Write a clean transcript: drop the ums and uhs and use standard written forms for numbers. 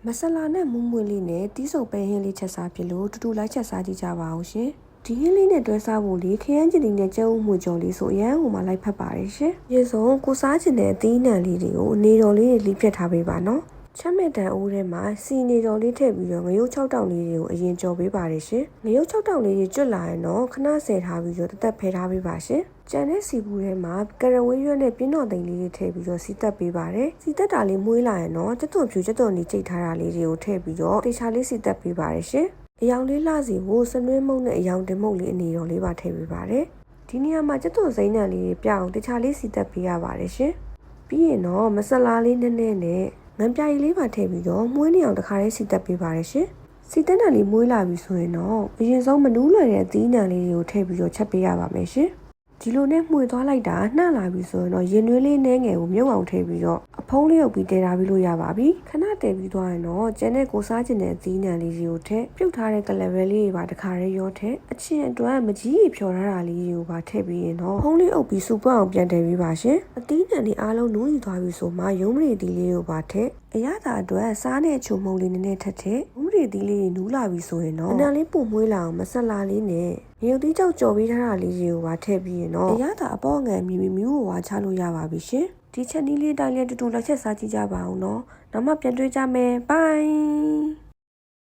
မဆလာနဲ့မူးမွေးလေးနဲ့တီးဆုံပဲဟင်းလေးချက်စားပြလို့တူတူလိုက်ချက်စားကြည့်ကြပါအောင်ရှင်ဒီဟင်းလေးနဲ့တွဲစားဖို့လေးခရမ်းချင်လေးနဲ့ကျုံမှုကြော်လေးဆိုအရန်ဟိုမှာလိုက်ဖက်ပါတယ်ရှင်ရေစုံကိုစားချင်တဲ့အသီးနှံလေးတွေကိုအနေတော်လေးတွေလိဖြတ်ထားပေးပါနော်ချက်မဲ့တန်အိုးထဲမှာစီနေတော်လေးထည့်ပြီးတော့ငရုတ်6တောင်လေးတွေကိုအရင်ကြော်ပေးပါတယ်ရှင်ငရုတ်6တောင်လေးတွေကျွတ်လာရင်တော့ခဏဆယ်ထားပြီးတော့တက်ဖယ်ထားပေးပါရှင်ကျန်တဲ့စီဘူးထဲမှာကရဝေးရွက်နဲ့ပြင်းတော်သိမ်းလေးတွေထည့်ပြီးတော့စီတက်ပေးပါတယ်စီတက်တာလေးမွေးလာရင်တော့ကျွတ်သွန်ဖြူကျွတ်သွန်လေးကြိတ်ထားတာလေးတွေကိုထည့်ပြီးတော့တေချာလေးစီတက်ပေးပါတယ်ရှင်အယောင်လေးလှစီကိုစနွေးမုံနဲ့အယောင်တင်မုံလေးအနေတော်လေးပါထည့်ပေးပါတယ်ဒီနေရာမှာကျွတ်သွန်စိမ့်နှံလေးတွေပြအောင်တေချာလေးစီတက်ပေးရပါတယ်ရှင်ပြီးရင်တော့မဆလာလေးနည်းနည်းနဲ့ငန်းပြားကြီးလေးပါထည့်ပြီးတော့မွေးနေအောင်တစ်ခါလေးစီတက်ပေးပါတယ်ရှင်စီတက်နှံလေးမွေးလာပြီဆိုရင်တော့အရင်ဆုံးမနူးလွယ်တဲ့အသီးနှံလေးတွေကိုထည့်ပြီးတော့ချက်ပေးရပါမယ်ရှင်ဒီလိုနဲ့မှွေသွားလိုက်တာနှံ့လာပြီဆိုရင်တော့ရင်နွေးလေးနှဲငယ်ကိုမြုပ်အောင်ထည့်ပြီးတော့အဖုံးလေးရုပ်ပြီးတည်ထားပြီးလို့ရပါပြီခဏတည်ပြီးသွားရင်တော့ကျန်တဲ့ကိုစားကျင်တဲ့အသီးနှံလေးတွေကိုထည့်ပြုတ်ထားတဲ့ကလဘဲလေးတွေပါတစ်ခါလေးရောထည့်အချင်းအတွက်မကြီးဖြော်ထားတာလေးတွေကိုပါထည့်ပြီးရင်တော့ဖုံးလေးအုပ်ပြီးစူပွအောင်ပြန်တည်ပြီးပါရှင်အသီးနှံလေးအားလုံးနူးယူသွားပြီဆိုမှရုံးမရီသီးလေးကိုပါထည့်အရသာအတွက်စားနဲ့ချုံမုံလေးနည်းနည်းထပ်ထည့်ဥရီသီးလေးတွေနူးလာပြီဆိုရင်တော့အနံလေးပုံမွေးလာအောင်မဆလာလေးနဲ့ရေသီးကြောက်ကြော်ပေးထားတာလေးတွေကိုပါထည့်ပြီးရင်တော့အရသာအပေါ်ငယ်မြူမြူကိုဝါချလို့ရပါပြီရှင်ဒီချက်နည်းလေးတိုင်းလေးတူတူလက်ချက်စားကြည့်ကြပါအောင်နော်နောက်မှပြန်တွေ့ကြမယ်ဘိုင်